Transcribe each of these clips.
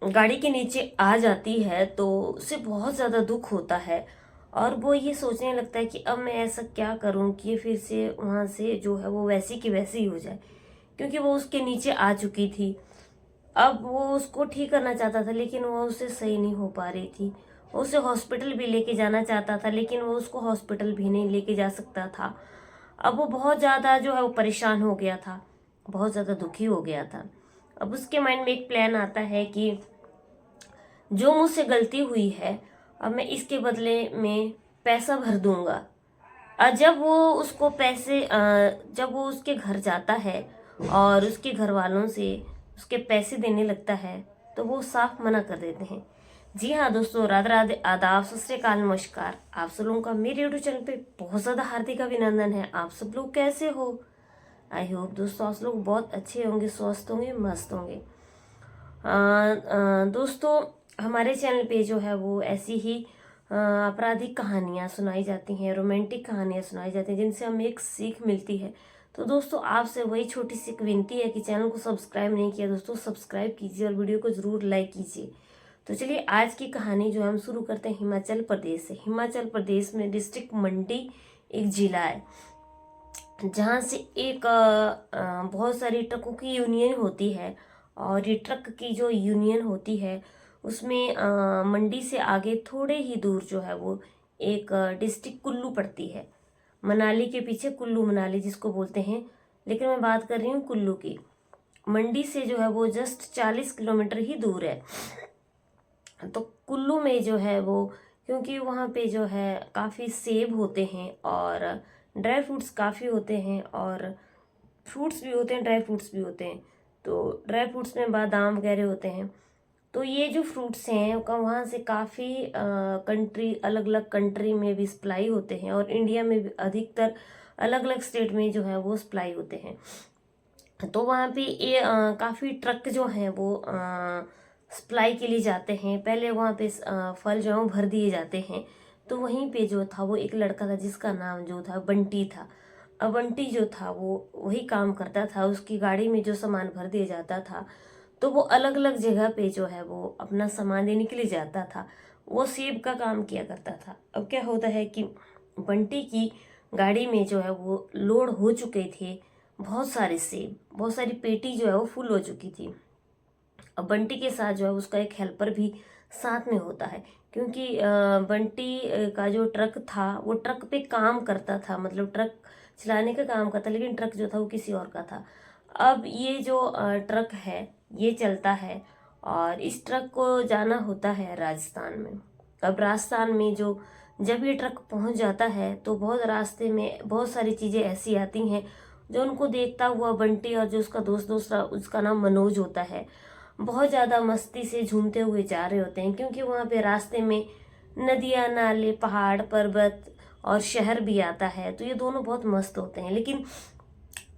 गाड़ी के नीचे आ जाती है तो उसे बहुत ज़्यादा दुख होता है और वो ये सोचने लगता है कि अब मैं ऐसा क्या करूं कि ये फिर से वहां से जो है वो वैसी की वैसी ही हो जाए, क्योंकि वो उसके नीचे आ चुकी थी। अब वो उसको ठीक करना चाहता था लेकिन वो उससे सही नहीं हो पा रही थी। वो उसे हॉस्पिटल भी लेके जाना चाहता था लेकिन वो उसको हॉस्पिटल भी नहीं लेके जा सकता था। अब वो बहुत ज़्यादा जो है वो परेशान हो गया था, बहुत ज़्यादा दुखी हो गया था। अब उसके माइंड में एक प्लान आता है कि जो मुझसे गलती हुई है अब मैं इसके बदले में पैसा भर दूंगा। जब वो उसको जब वो उसके घर जाता है और उसके घर वालों से उसके पैसे देने लगता है तो वो साफ मना कर देते हैं। जी हाँ दोस्तों, राधे राधे, आदाब, सत श्री अकाल, नमस्कार। आप सब लोगों का मेरे यूट्यूब चैनल पे बहुत ज़्यादा हार्दिक अभिनंदन है। आप सब लोग कैसे हो? आई होप दोस्तों आप लोग बहुत अच्छे होंगे, स्वस्थ होंगे, मस्त होंगे। दोस्तों, हमारे चैनल पे जो है वो ऐसी ही आपराधिक कहानियाँ सुनाई जाती हैं, रोमांटिक कहानियाँ सुनाई जाती हैं जिनसे हमें एक सीख मिलती है। तो दोस्तों आपसे वही छोटी सी एक विनती है कि चैनल को सब्सक्राइब नहीं किया दोस्तों, सब्सक्राइब कीजिए और वीडियो को ज़रूर लाइक कीजिए। तो चलिए आज की कहानी जो है हम शुरू करते हैं हिमाचल प्रदेश से। हिमाचल प्रदेश में डिस्ट्रिक्ट मंडी एक जिला है जहाँ से एक बहुत सारी ट्रकों की यूनियन होती है। और ये ट्रक की जो यूनियन होती है उसमें मंडी से आगे थोड़े ही दूर जो है वो एक डिस्ट्रिक्ट कुल्लू पड़ती है। मनाली के पीछे कुल्लू मनाली जिसको बोलते हैं, लेकिन मैं बात कर रही हूँ कुल्लू की। मंडी से जो है वो जस्ट 40 किलोमीटर ही दूर है। तो कुल्लू में जो है वो, क्योंकि वहाँ पे जो है काफ़ी सेब होते हैं और ड्राई फ्रूट्स काफ़ी होते हैं और फ्रूट्स भी होते हैं, ड्राई फ्रूट्स भी होते हैं। तो ड्राई फ्रूट्स में बादाम वगैरह होते हैं। तो ये जो फ्रूट्स हैं का वहाँ से काफ़ी कंट्री, अलग अलग कंट्री में भी सप्लाई होते हैं और इंडिया में भी अधिकतर अलग अलग स्टेट में जो है वो सप्लाई होते हैं। तो वहाँ पे ये काफ़ी ट्रक जो हैं वो सप्लाई के लिए जाते हैं। पहले वहाँ पे फल जो है वो भर दिए जाते हैं। तो वहीं पे जो था वो एक लड़का था जिसका नाम जो था बंटी था। अब बंटी जो था वो वही काम करता था, उसकी गाड़ी में जो सामान भर दिया जाता था तो वो अलग अलग जगह पे जो है वो अपना सामान देने के लिए जाता था। वो सेब का काम किया करता था। अब क्या होता है कि बंटी की गाड़ी में जो है वो लोड हो चुके थे बहुत सारे सेब, बहुत सारी पेटी जो है वो फुल हो चुकी थी। अब बंटी के साथ जो है उसका एक हेल्पर भी साथ में होता है, क्योंकि बंटी का जो ट्रक था वो ट्रक पे काम करता था, मतलब ट्रक चलाने का काम करता, लेकिन ट्रक जो था वो किसी और का था। अब ये जो ट्रक है ये चलता है और इस ट्रक को जाना होता है राजस्थान में। अब राजस्थान में जो जब ये ट्रक पहुंच जाता है तो बहुत रास्ते में बहुत सारी चीज़ें ऐसी आती हैं जो उनको देखता हुआ बंटी और जो उसका दोस्त, दूसरा उसका नाम मनोज होता है, बहुत ज़्यादा मस्ती से झूमते हुए जा रहे होते हैं। क्योंकि वहाँ पे रास्ते में नदियाँ, नाले, पहाड़, पर्वत और शहर भी आता है, तो ये दोनों बहुत मस्त होते हैं। लेकिन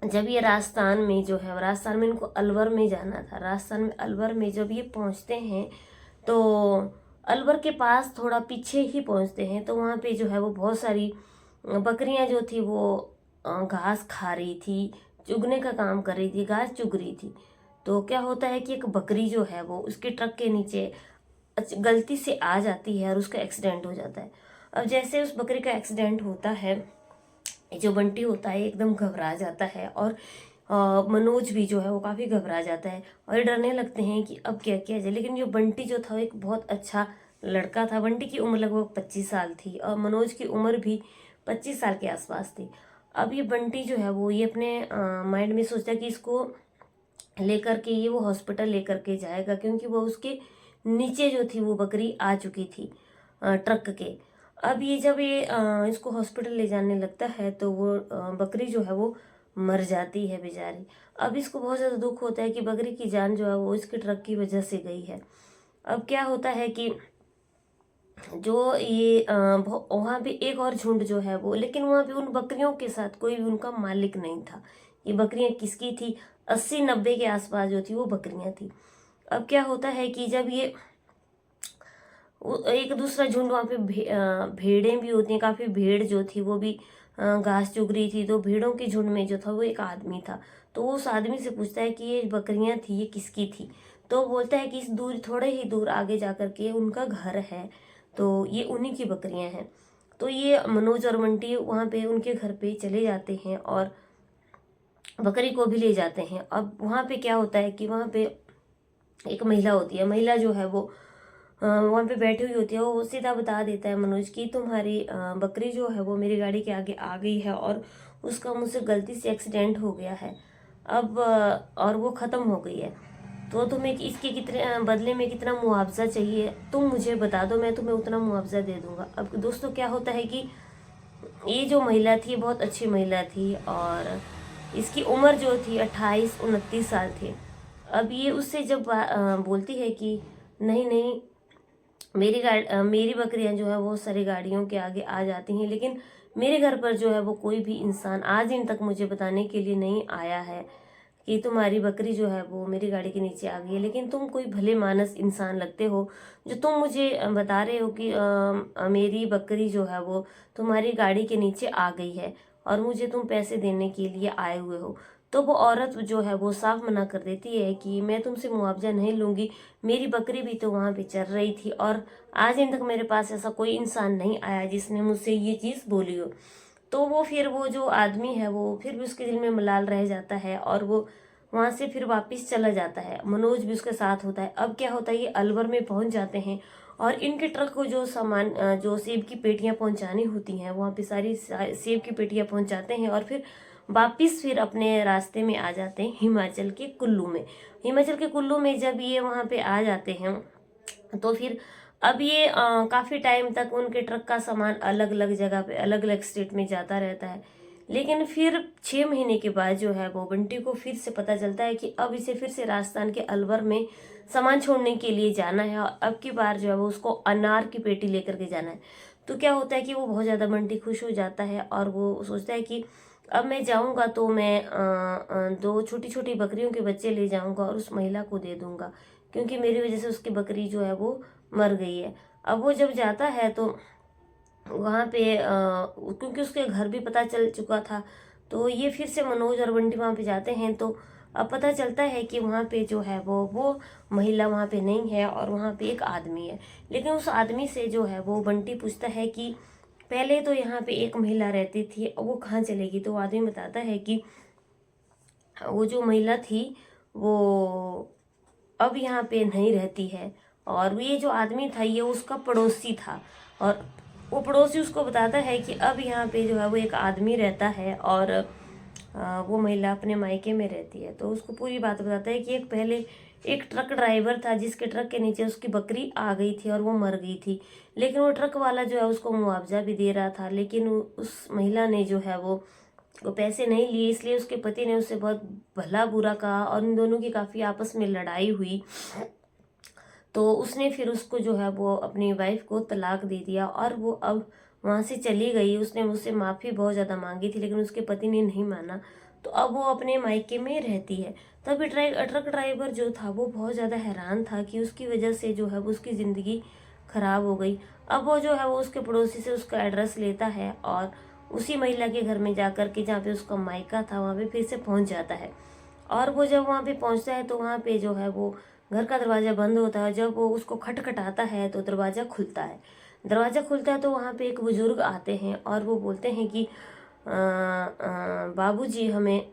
जब ये राजस्थान में जो है, राजस्थान में इनको अलवर में जाना था, राजस्थान में अलवर में जब ये पहुँचते हैं तो अलवर के पास थोड़ा पीछे ही पहुँचते हैं तो वहाँ पे जो है वो बहुत सारी बकरियाँ जो थी वो घास खा रही थी, चुगने का काम कर रही थी, घास चुग रही थी। तो क्या होता है कि एक बकरी जो है वो उसके ट्रक के नीचे गलती से आ जाती है और उसका एक्सीडेंट हो जाता है। अब जैसे उस बकरी का एक्सीडेंट होता है, जो बंटी होता है एकदम घबरा जाता है और मनोज भी जो है वो काफ़ी घबरा जाता है और ये डरने लगते हैं कि अब क्या किया जाए। लेकिन जो बंटी जो था वो एक बहुत अच्छा लड़का था। बंटी की उम्र लगभग 25 साल थी और मनोज की उम्र भी 25 साल के आसपास थी। अब ये बंटी जो है वो ये अपने माइंड में सोचता है कि इसको लेकर के ये वो हॉस्पिटल लेकर के जाएगा, क्योंकि वो उसके नीचे जो थी वो बकरी आ चुकी थी ट्रक के। अब ये जब ये इसको हॉस्पिटल ले जाने लगता है तो वो बकरी जो है वो मर जाती है बेचारी। अब इसको बहुत ज़्यादा दुख होता है कि बकरी की जान जो है वो इसके ट्रक की वजह से गई है। अब क्या होता है कि जो ये वहाँ पे एक और झुंड जो है वो, लेकिन वहाँ पे उन बकरियों के साथ कोई भी उनका मालिक नहीं था। ये बकरियां किसकी थी? 80-90 के आसपास जो थी वो बकरियां थी। अब क्या होता है कि जब ये एक दूसरा झुंड वहाँ पे भेड़ें भी होती हैं, काफ़ी भेड़ जो थी वो भी घास चुग रही थी। तो भेड़ों के झुंड में जो था वो एक आदमी था। तो वो उस आदमी से पूछता है कि ये बकरियां थी ये किसकी थी? तो बोलता है कि इस दूर थोड़े ही दूर आगे जाकर के उनका घर है, तो ये उन्हीं की बकरियां हैं। तो ये मनोज और बंटी वहाँ पे उनके घर पे चले जाते हैं और बकरी को भी ले जाते हैं। अब वहाँ पे क्या होता है कि वहाँ पे एक महिला होती है, महिला जो है वो वहाँ पे बैठी हुई होती है। वो सीधा बता देता है मनोज की तुम्हारी बकरी जो है वो मेरी गाड़ी के आगे आ गई है और उसका मुझसे गलती से एक्सीडेंट हो गया है अब, और वो ख़त्म हो गई है। तो तुम्हें इसके कितने बदले में कितना मुआवजा चाहिए तुम मुझे बता दो, मैं तुम्हें उतना मुआवजा दे दूंगा। अब दोस्तों क्या होता है कि ये जो महिला थी बहुत अच्छी महिला थी और इसकी उम्र जो थी 28-29 साल थी। अब ये उससे जब बोलती है कि नहीं नहीं, मेरी बकरियां जो है वो सारी गाड़ियों के आगे आ जाती हैं, लेकिन मेरे घर पर जो है वो कोई भी इंसान आज दिन तक मुझे बताने के लिए नहीं आया है कि तुम्हारी बकरी जो है वो मेरी गाड़ी के नीचे आ गई है। लेकिन तुम कोई भले मानस इंसान लगते हो जो तुम मुझे बता रहे हो कि मेरी बकरी जो है वो तुम्हारी गाड़ी के नीचे आ गई है और मुझे तुम पैसे देने के लिए आए हुए हो। तो वो औरत जो है वो साफ मना कर देती है कि मैं तुमसे मुआवजा नहीं लूंगी, मेरी बकरी भी तो वहां पे चल रही थी और आज दिन तक मेरे पास ऐसा कोई इंसान नहीं आया जिसने मुझसे ये चीज़ बोली हो। तो वो फिर वो जो आदमी है वो फिर भी उसके दिल में मलाल रह जाता है और वो वहां से फिर वापस चला जाता है। मनोज भी उसके साथ होता है। अब क्या होता है, ये अलवर में पहुंच जाते हैं और इनके ट्रक को जो सामान जो सेब की पेटियां पहुंचानी होती हैं वहां पे सारी सेब की पेटियां पहुंचाते हैं और फिर वापिस फिर अपने रास्ते में आ जाते हैं हिमाचल के कुल्लू में। हिमाचल के कुल्लू में जब ये वहां पे आ जाते हैं तो फिर अब ये काफ़ी टाइम तक उनके ट्रक का सामान अलग अलग जगह पे अलग अलग स्टेट में जाता रहता है। लेकिन फिर 6 महीने के बाद जो है वो बंटी को फिर से पता चलता है कि अब इसे फिर से राजस्थान के अलवर में सामान छोड़ने के लिए जाना है और अब की बार जो है वो उसको अनार की पेटी लेकर के जाना है। तो क्या होता है कि वो बहुत ज़्यादा बंटी खुश हो जाता है और वो सोचता है कि अब मैं जाऊंगा तो मैं 2 छोटी छोटी बकरियों के बच्चे ले जाऊंगा और उस महिला को दे दूंगा, क्योंकि मेरी वजह से उसकी बकरी जो है वो मर गई है। अब वो जब जाता है तो वहाँ पे क्योंकि उसके घर भी पता चल चुका था, तो ये फिर से मनोज और बंटी वहाँ पे जाते हैं। तो अब पता चलता है कि वहाँ पे जो है वो महिला वहाँ पे नहीं है और वहाँ पे एक आदमी है। लेकिन उस आदमी से जो है वो बंटी पूछता है कि पहले तो यहाँ पे एक महिला रहती थी, अब वो कहाँ चलेगी। तो वो आदमी बताता है कि वो जो महिला थी वो अब यहाँ पे नहीं रहती है और ये जो आदमी था ये उसका पड़ोसी था और वो पड़ोसी उसको बताता है कि अब यहाँ पे जो है वो एक आदमी रहता है और वो महिला अपने मायके में रहती है। तो उसको पूरी बात बताता है कि एक पहले एक ट्रक ड्राइवर था जिसके ट्रक के नीचे उसकी बकरी आ गई थी और वो मर गई थी, लेकिन वो ट्रक वाला जो है उसको मुआवजा भी दे रहा था, लेकिन उस महिला ने जो है वो पैसे नहीं लिए, इसलिए उसके पति ने उससे बहुत भला बुरा कहा और इन दोनों की काफ़ी आपस में लड़ाई हुई। तो उसने फिर उसको जो है वो अपनी वाइफ को तलाक दे दिया और वो अब वहाँ से चली गई। उसने मुझसे माफ़ी बहुत ज़्यादा मांगी थी लेकिन उसके पति ने नहीं माना, तो अब वो अपने मायके में रहती है। तभी ट्रक ड्राइवर जो था वो बहुत ज़्यादा हैरान था कि उसकी वजह से जो है वो उसकी ज़िंदगी खराब हो गई। अब वो जो है वो उसके पड़ोसी से उसका एड्रेस लेता है और उसी महिला के घर में जाकर के जहाँ पे उसका मायका था वहाँ पे फिर से पहुँच जाता है। और वो जब वहाँ पे पहुँचता है तो वहाँ पे जो है वो घर का दरवाज़ा बंद होता है। जब वो उसको खटखटाता है तो दरवाज़ा खुलता है। दरवाज़ा खुलता है तो वहाँ पे एक बुजुर्ग आते हैं और वो बोलते हैं कि बाबूजी हमें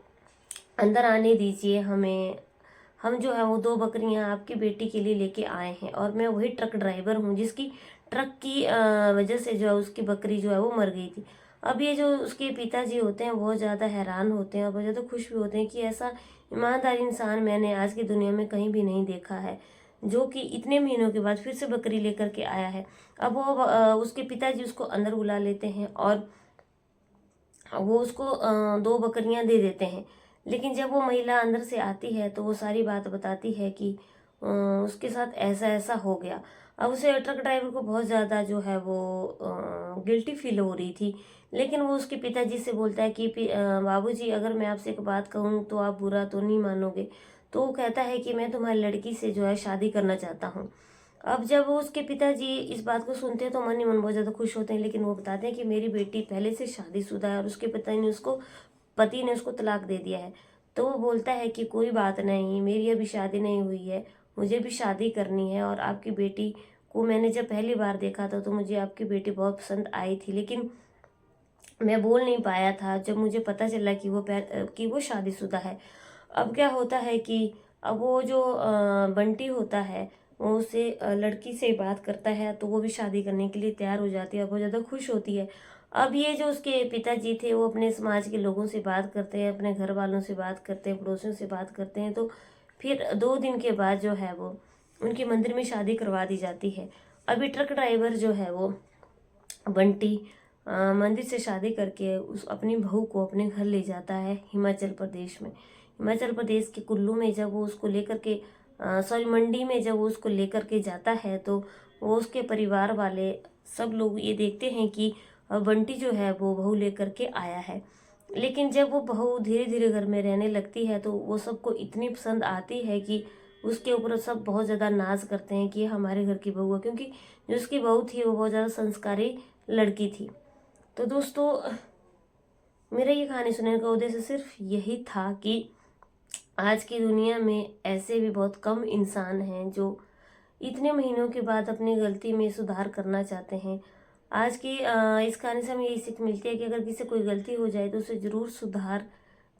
अंदर आने दीजिए, हम जो है वो 2 बकरियां आपकी बेटी के लिए लेके आए हैं और मैं वही ट्रक ड्राइवर हूँ जिसकी ट्रक की वजह से जो है उसकी बकरी जो है वो मर गई थी। अब ये जो उसके पिताजी होते हैं बहुत ज़्यादा हैरान होते हैं और बहुत ज़्यादा खुश भी होते हैं कि ऐसा ईमानदार इंसान मैंने आज की दुनिया में कहीं भी नहीं देखा है जो कि इतने महीनों के बाद फिर से बकरी लेकर के आया है। अब वो उसके पिताजी उसको अंदर बुला लेते हैं और वो उसको 2 बकरियां दे देते हैं। लेकिन जब वो महिला अंदर से आती है तो वो सारी बात बताती है कि उसके साथ ऐसा ऐसा हो गया। अब उसे ट्रक ड्राइवर को बहुत ज़्यादा जो है वो गिल्टी फील हो रही थी, लेकिन वो उसके पिताजी से बोलता है कि बाबूजी अगर मैं आपसे एक बात कहूँ तो आप बुरा तो नहीं मानोगे। तो वो कहता है कि मैं तुम्हारी लड़की से जो है शादी करना चाहता हूँ। अब जब उसके पिताजी इस बात को सुनते हैं तो मन ही मन बहुत ज़्यादा खुश होते हैं, लेकिन वो बताते हैं कि मेरी बेटी पहले से शादीशुदा है और उसके पति ने उसको तलाक दे दिया है। तो वो बोलता है कि कोई बात नहीं, मेरी अभी शादी नहीं हुई है, मुझे भी शादी करनी है। और आपकी बेटी को मैंने जब पहली बार देखा था तो मुझे आपकी बेटी बहुत पसंद आई थी, लेकिन मैं बोल नहीं पाया था जब मुझे पता चला कि वो शादीशुदा है। अब क्या होता है कि अब वो जो बंटी होता है वो उससे लड़की से बात करता है, तो वो भी शादी करने के लिए तैयार हो जाती है और बहुत ज़्यादा खुश होती है। अब ये जो उसके पिताजी थे वो अपने समाज के लोगों से बात करते हैं, अपने घर वालों से बात करते हैं, पड़ोसियों से बात करते हैं। तो फिर 2 दिन के बाद जो है वो उनके मंदिर में शादी करवा दी जाती है। अभी ट्रक ड्राइवर जो है वो बंटी मंदिर से शादी करके उस अपनी बहू को अपने घर ले जाता है हिमाचल प्रदेश में। हिमाचल प्रदेश के कुल्लू में जब वो उसको लेकर के सॉरी मंडी में जब वो उसको लेकर के जाता है, तो वो उसके परिवार वाले सब लोग ये देखते हैं कि बंटी जो है वो बहू लेकर के आया है। लेकिन जब वो बहू धीरे धीरे घर में रहने लगती है तो वो सबको इतनी पसंद आती है कि उसके ऊपर सब बहुत ज़्यादा नाज करते हैं कि ये हमारे घर की बहू है, क्योंकि जो उसकी बहू थी वो बहुत ज़्यादा संस्कारी लड़की थी। तो दोस्तों, मेरा ये कहानी सुनने का उद्देश्य सिर्फ यही था कि आज की दुनिया में ऐसे भी बहुत कम इंसान हैं जो इतने महीनों के बाद अपनी गलती में सुधार करना चाहते हैं। आज की इस कहानी से हमें यही सीख मिलती है कि अगर किसी से कोई गलती हो जाए तो उसे ज़रूर सुधार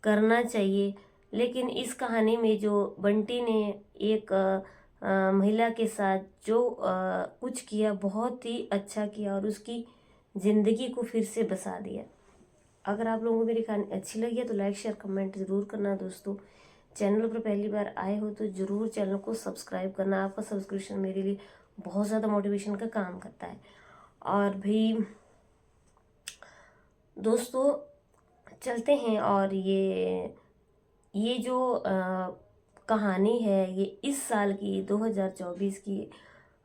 करना चाहिए। लेकिन इस कहानी में जो बंटी ने एक महिला के साथ जो कुछ किया, बहुत ही अच्छा किया और उसकी ज़िंदगी को फिर से बसा दिया। अगर आप लोगों को मेरी कहानी अच्छी लगी है तो लाइक शेयर कमेंट ज़रूर करना दोस्तों। चैनल पर पहली बार आए हो तो ज़रूर चैनल को सब्सक्राइब करना। आपका सब्सक्रिप्शन मेरे लिए बहुत ज़्यादा मोटिवेशन का काम करता है। और भी दोस्तों, चलते हैं। और ये जो कहानी है ये इस साल की 2024 की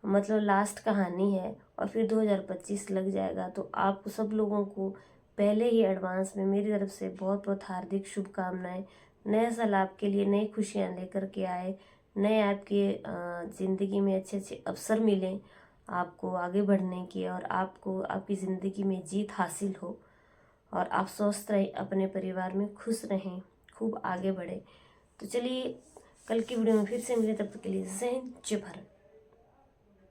मतलब लास्ट कहानी है, और फिर 2025 लग जाएगा। तो आप सब लोगों को पहले ही एडवांस में मेरी तरफ से बहुत बहुत हार्दिक शुभकामनाएं। नया साल आपके लिए नई खुशियां लेकर के आए, नए आपके ज़िंदगी में अच्छे अच्छे अवसर मिलें आपको आगे बढ़ने की, और आपको आपकी ज़िंदगी में जीत हासिल हो, और आप स्वस्थ रहें, अपने परिवार में खुश रहें, खूब आगे बढ़ें। तो चलिए कल की वीडियो में फिर से मिले, तब तक के लिए जय हिंद, जय भारत।